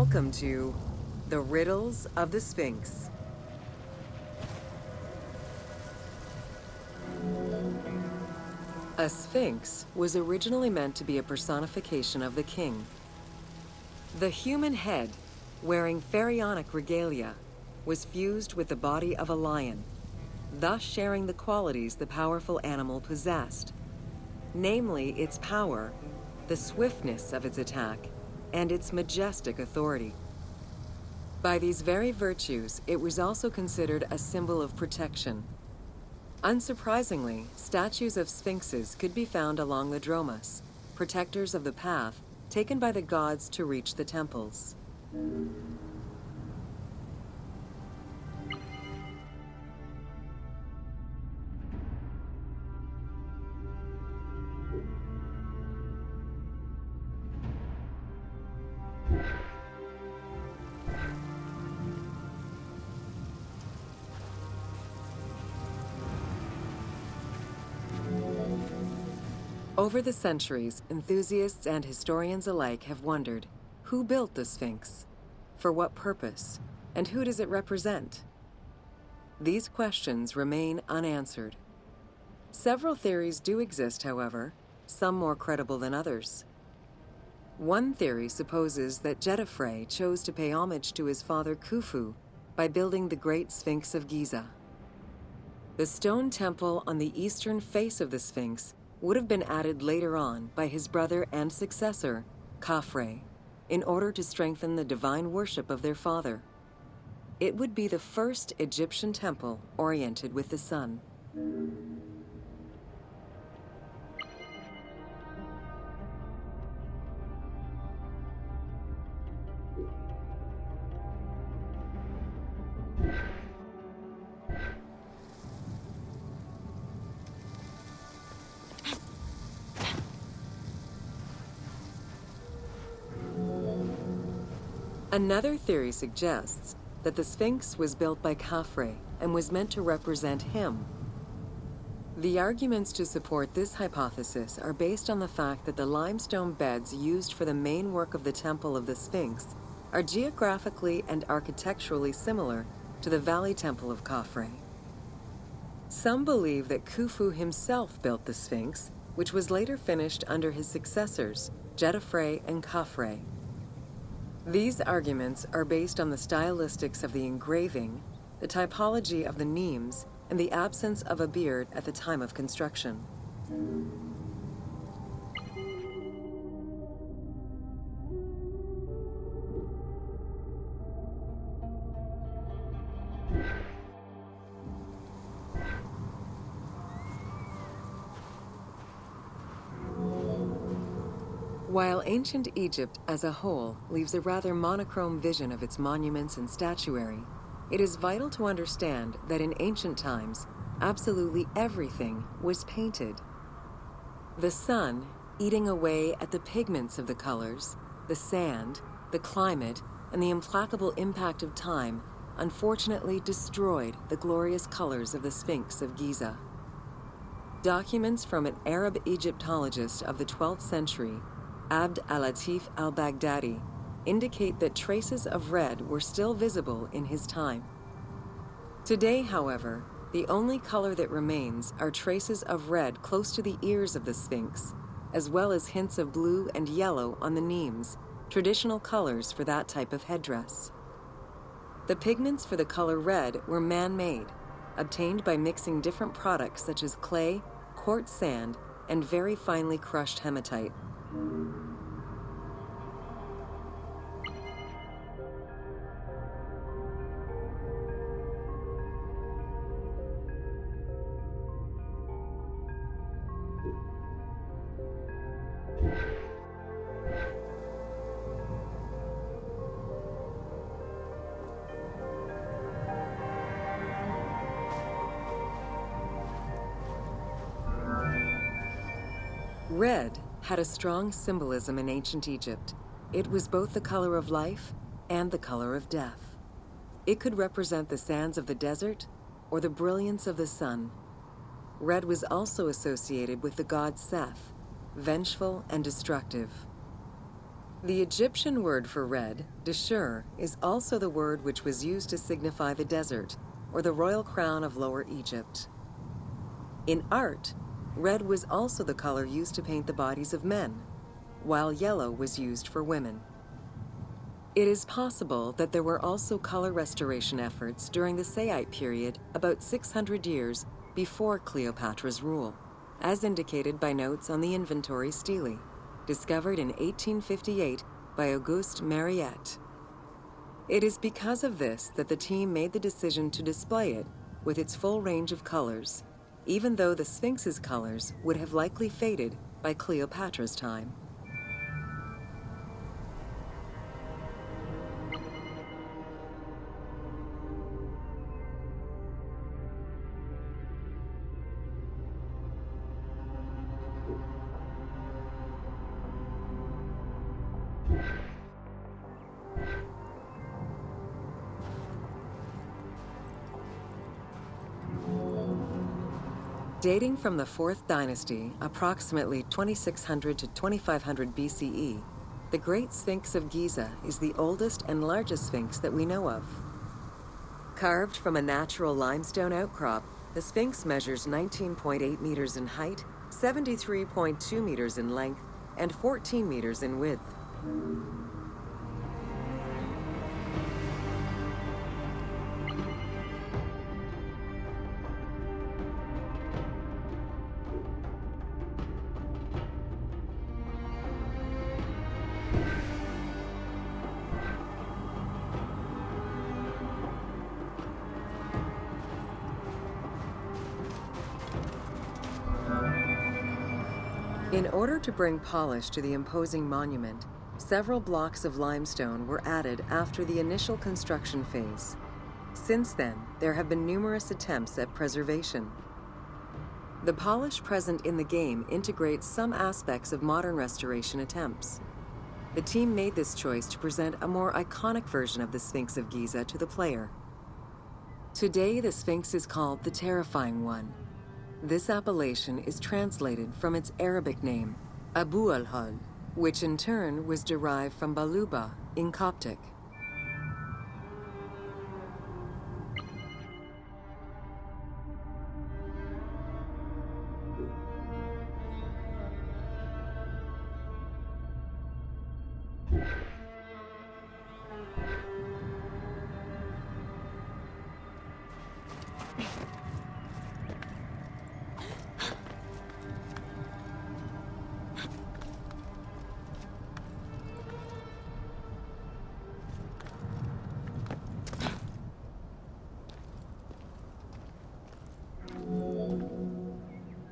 Welcome to The Riddles of the Sphinx. A sphinx was originally meant to be a personification of the king. The human head, wearing pharaonic regalia, was fused with the body of a lion, thus sharing the qualities the powerful animal possessed, namely its power, the swiftness of its attack, and its majestic authority. By these very virtues, it was also considered a symbol of protection. Unsurprisingly, statues of sphinxes could be found along the dromas, protectors of the path taken by the gods to reach the temples. Over the centuries, enthusiasts and historians alike have wondered, who built the Sphinx? For what purpose? And who does it represent? These questions remain unanswered. Several theories do exist, however, some more credible than others. One theory supposes that Jedefre chose to pay homage to his father Khufu by building the Great Sphinx of Giza. The stone temple on the eastern face of the Sphinx would have been added later on by his brother and successor, Khafre, in order to strengthen the divine worship of their father. It would be the first Egyptian temple oriented with the sun. Another theory suggests that the Sphinx was built by Khafre and was meant to represent him. The arguments to support this hypothesis are based on the fact that the limestone beds used for the main work of the Temple of the Sphinx are geographically and architecturally similar to the Valley Temple of Khafre. Some believe that Khufu himself built the Sphinx, which was later finished under his successors, Jedefre and Khafre. These arguments are based on the stylistics of the engraving, the typology of the nemes, and the absence of a beard at the time of construction. While ancient Egypt as a whole leaves a rather monochrome vision of its monuments and statuary, it is vital to understand that in ancient times, absolutely everything was painted. The sun, eating away at the pigments of the colors, the sand, the climate, and the implacable impact of time, unfortunately destroyed the glorious colors of the Sphinx of Giza. Documents from an Arab Egyptologist of the 12th century, Abd al-Latif al-Baghdadi, indicate that traces of red were still visible in his time. Today, however, the only color that remains are traces of red close to the ears of the Sphinx, as well as hints of blue and yellow on the nemes, traditional colors for that type of headdress. The pigments for the color red were man-made, obtained by mixing different products such as clay, quartz sand, and very finely crushed hematite. Red had a strong symbolism in ancient Egypt. It was both the color of life and the color of death. It could represent the sands of the desert or the brilliance of the sun. Red was also associated with the god Seth, vengeful and destructive. The Egyptian word for red, deshur, is also the word which was used to signify the desert, or the royal crown of Lower Egypt. In art, red was also the color used to paint the bodies of men, while yellow was used for women. It is possible that there were also color restoration efforts during the Saite period about 600 years before Cleopatra's rule, as indicated by notes on the inventory stele, discovered in 1858 by Auguste Mariette. It is because of this that the team made the decision to display it with its full range of colors, even though the Sphinx's colors would have likely faded by Cleopatra's time. Dating from the 4th dynasty, approximately 2600 to 2500 BCE, the Great Sphinx of Giza is the oldest and largest sphinx that we know of. Carved from a natural limestone outcrop, the Sphinx measures 19.8 meters in height, 73.2 meters in length, and 14 meters in width. In order to bring polish to the imposing monument, several blocks of limestone were added after the initial construction phase. Since then, there have been numerous attempts at preservation. The polish present in the game integrates some aspects of modern restoration attempts. The team made this choice to present a more iconic version of the Sphinx of Giza to the player. Today, the Sphinx is called the Terrifying One. This appellation is translated from its Arabic name, Abu al-Hal, which in turn was derived from Baluba in Coptic.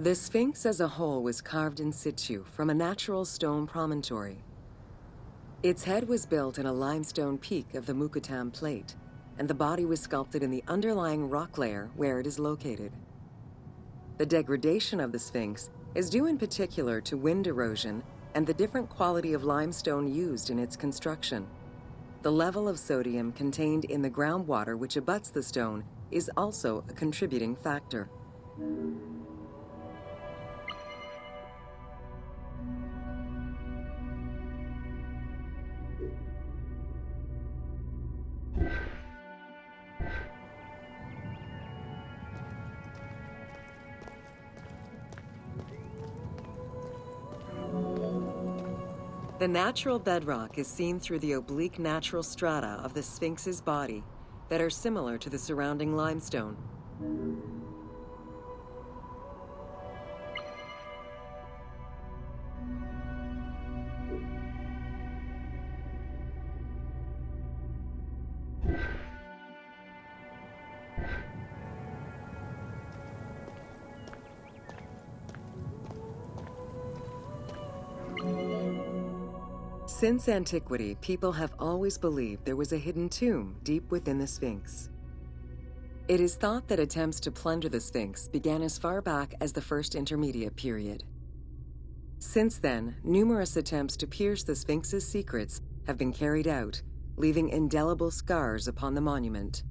The Sphinx as a whole was carved in situ from a natural stone promontory. Its head was built in a limestone peak of the Mukutam Plate, and the body was sculpted in the underlying rock layer where it is located. The degradation of the Sphinx is due in particular to wind erosion and the different quality of limestone used in its construction. The level of sodium contained in the groundwater which abuts the stone is also a contributing factor. The natural bedrock is seen through the oblique natural strata of the Sphinx's body that are similar to the surrounding limestone. Since antiquity, people have always believed there was a hidden tomb deep within the Sphinx. It is thought that attempts to plunder the Sphinx began as far back as the First Intermediate period. Since then, numerous attempts to pierce the Sphinx's secrets have been carried out, leaving indelible scars upon the monument.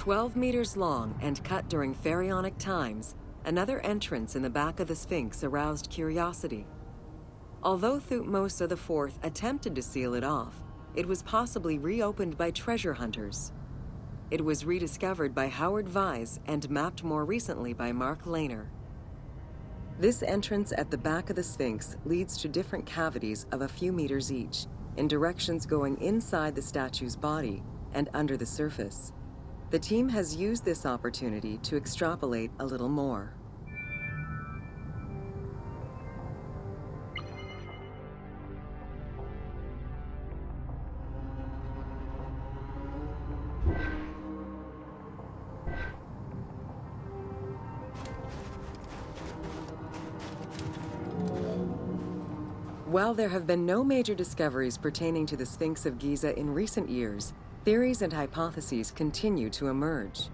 12 meters long and cut during pharaonic times, another entrance in the back of the Sphinx aroused curiosity. Although Thutmose IV attempted to seal it off, it was possibly reopened by treasure hunters. It was rediscovered by Howard Vyse and mapped more recently by Mark Lehner. This entrance at the back of the Sphinx leads to different cavities of a few meters each, in directions going inside the statue's body and under the surface. The team has used this opportunity to extrapolate a little more. While there have been no major discoveries pertaining to the Sphinx of Giza in recent years, theories and hypotheses continue to emerge.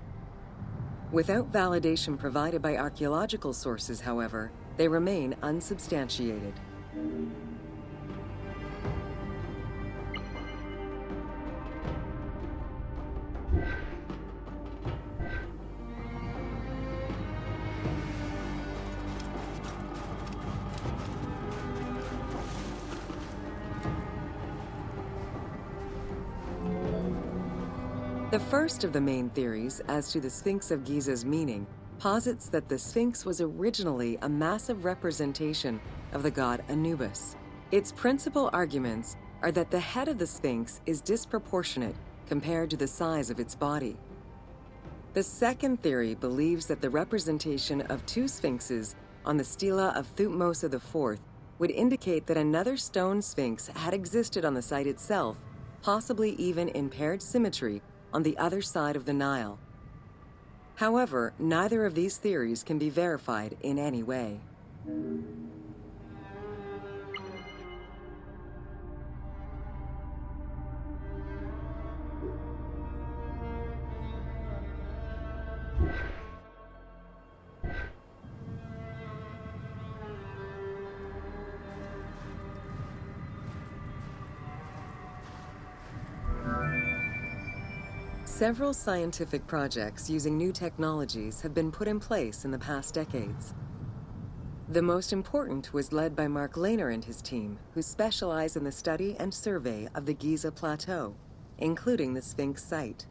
Without validation provided by archaeological sources, however, they remain unsubstantiated. The first of the main theories as to the Sphinx of Giza's meaning posits that the Sphinx was originally a massive representation of the god Anubis. Its principal arguments are that the head of the Sphinx is disproportionate compared to the size of its body. The second theory believes that the representation of two sphinxes on the stela of Thutmose IV would indicate that another stone sphinx had existed on the site itself, possibly even in paired symmetry on the other side of the Nile. However, neither of these theories can be verified in any way. Several scientific projects using new technologies have been put in place in the past decades. The most important was led by Mark Lehner and his team, who specialize in the study and survey of the Giza Plateau, including the Sphinx site.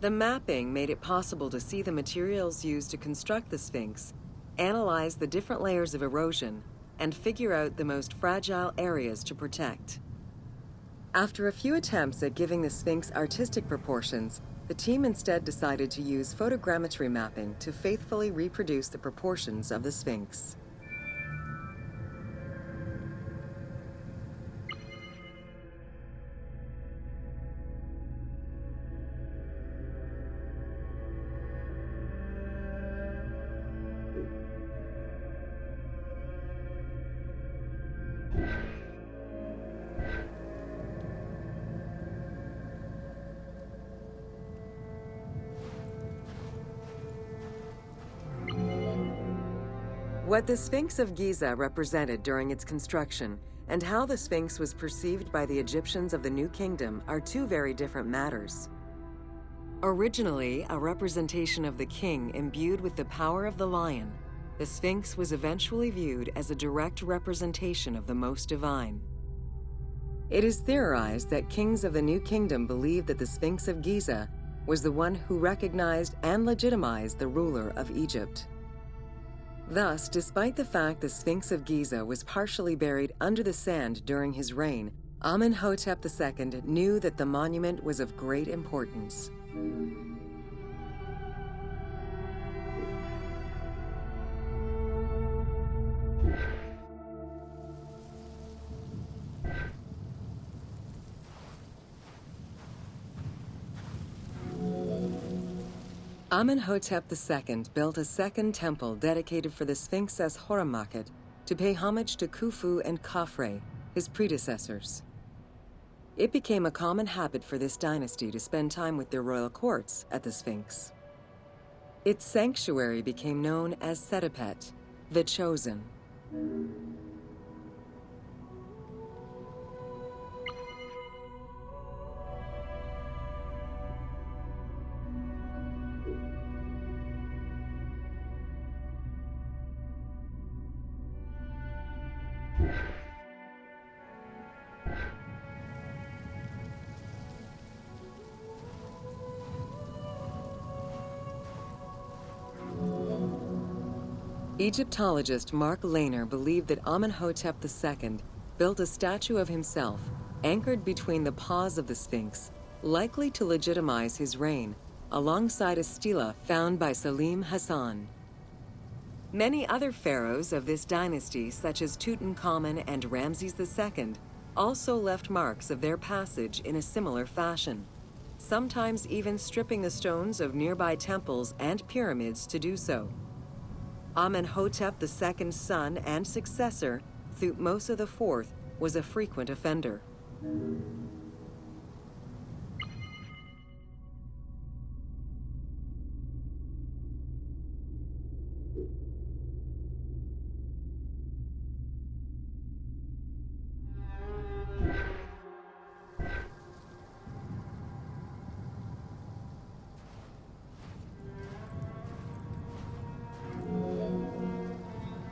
The mapping made it possible to see the materials used to construct the Sphinx, analyze the different layers of erosion, and figure out the most fragile areas to protect. After a few attempts at giving the Sphinx artistic proportions, the team instead decided to use photogrammetry mapping to faithfully reproduce the proportions of the Sphinx. What the Sphinx of Giza represented during its construction and how the Sphinx was perceived by the Egyptians of the New Kingdom are two very different matters. Originally a representation of the king imbued with the power of the lion, the Sphinx was eventually viewed as a direct representation of the Most Divine. It is theorized that kings of the New Kingdom believed that the Sphinx of Giza was the one who recognized and legitimized the ruler of Egypt. Thus, despite the fact the Sphinx of Giza was partially buried under the sand during his reign, Amenhotep II knew that the monument was of great importance. Amenhotep II built a second temple dedicated for the Sphinx as Horemakhet to pay homage to Khufu and Khafre, his predecessors. It became a common habit for this dynasty to spend time with their royal courts at the Sphinx. Its sanctuary became known as Setepet, the Chosen. Egyptologist Mark Lehner believed that Amenhotep II built a statue of himself anchored between the paws of the Sphinx, likely to legitimize his reign, alongside a stela found by Salim Hassan. Many other pharaohs of this dynasty, such as Tutankhamun and Ramses II, also left marks of their passage in a similar fashion, sometimes even stripping the stones of nearby temples and pyramids to do so. Amenhotep II's son and successor, Thutmose IV, was a frequent offender.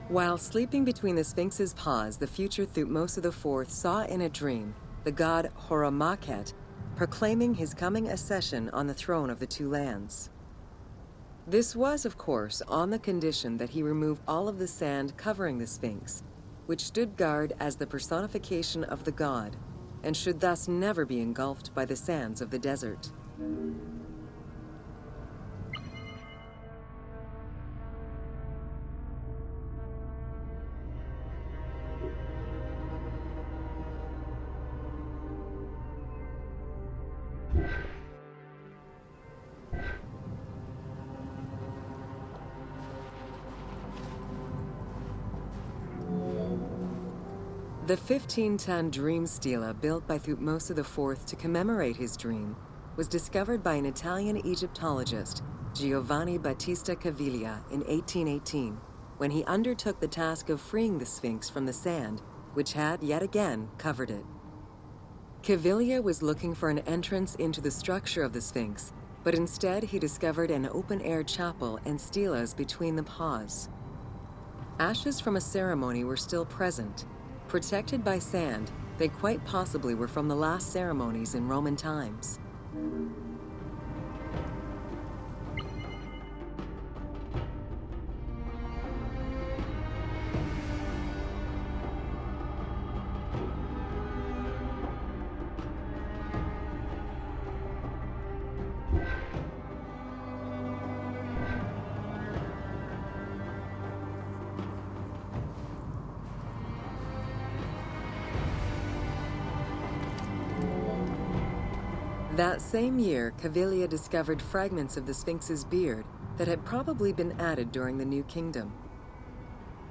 While sleeping between the Sphinx's paws, the future Thutmose IV saw in a dream the god Horamakhet proclaiming his coming accession on the throne of the two lands. This was, of course, on the condition that he remove all of the sand covering the Sphinx, which stood guard as the personification of the god, and should thus never be engulfed by the sands of the desert. The 15-ton dream stela built by Thutmose IV to commemorate his dream was discovered by an Italian Egyptologist, Giovanni Battista Caviglia, in 1818, when he undertook the task of freeing the Sphinx from the sand, which had, yet again, covered it. Caviglia was looking for an entrance into the structure of the Sphinx, but instead he discovered an open-air chapel and stelas between the paws. Ashes from a ceremony were still present. Protected by sand, they quite possibly were from the last ceremonies in Roman times. That same year, Caviglia discovered fragments of the Sphinx's beard that had probably been added during the New Kingdom.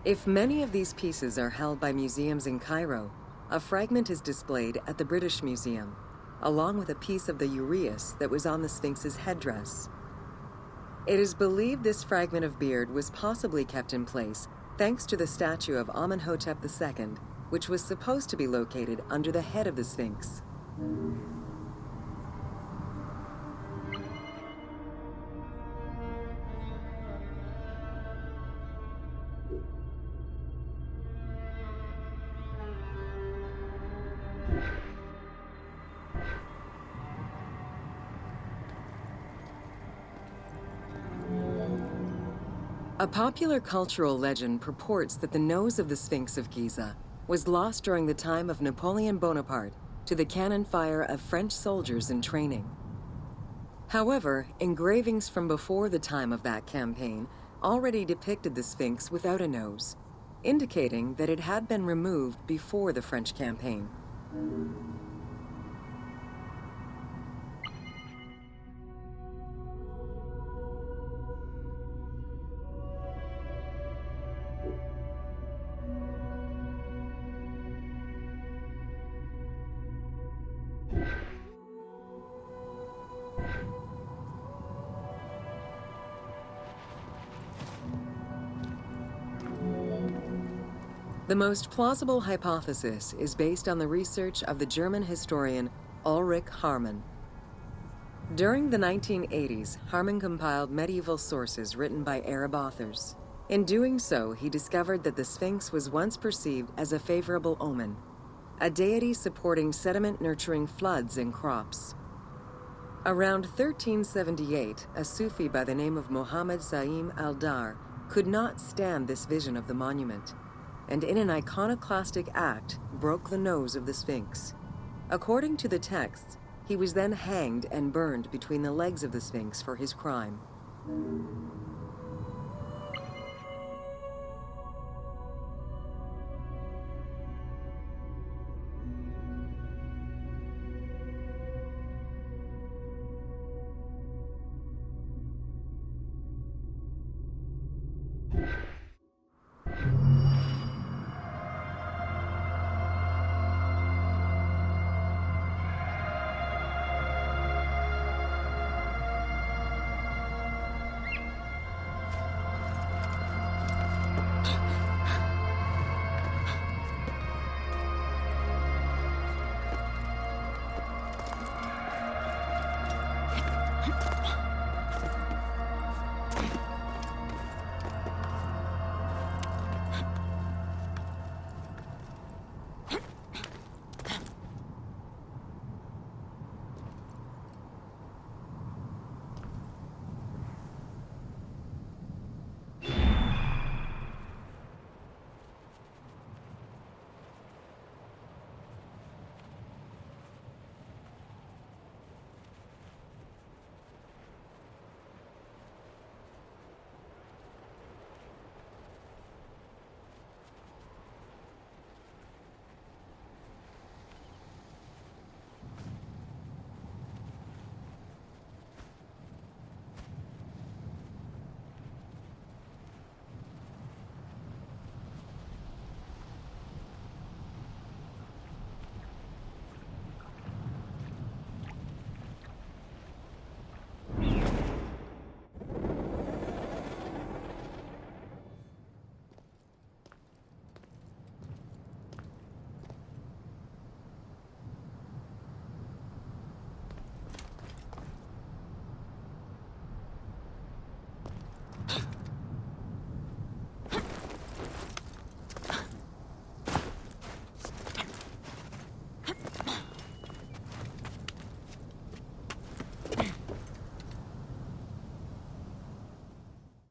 If many of these pieces are held by museums in Cairo, a fragment is displayed at the British Museum, along with a piece of the uraeus that was on the Sphinx's headdress. It is believed this fragment of beard was possibly kept in place thanks to the statue of Amenhotep II, which was supposed to be located under the head of the Sphinx. A popular cultural legend purports that the nose of the Sphinx of Giza was lost during the time of Napoleon Bonaparte to the cannon fire of French soldiers in training. However, engravings from before the time of that campaign already depicted the Sphinx without a nose, indicating that it had been removed before the French campaign. The most plausible hypothesis is based on the research of the German historian Ulrich Harman. During the 1980s, Harman compiled medieval sources written by Arab authors. In doing so, he discovered that the Sphinx was once perceived as a favorable omen, a deity supporting sediment-nurturing floods and crops. Around 1378, a Sufi by the name of Muhammad Sa'im al-Dar could not stand this vision of the monument, and in an iconoclastic act broke the nose of the Sphinx. According to the texts, he was then hanged and burned between the legs of the Sphinx for his crime.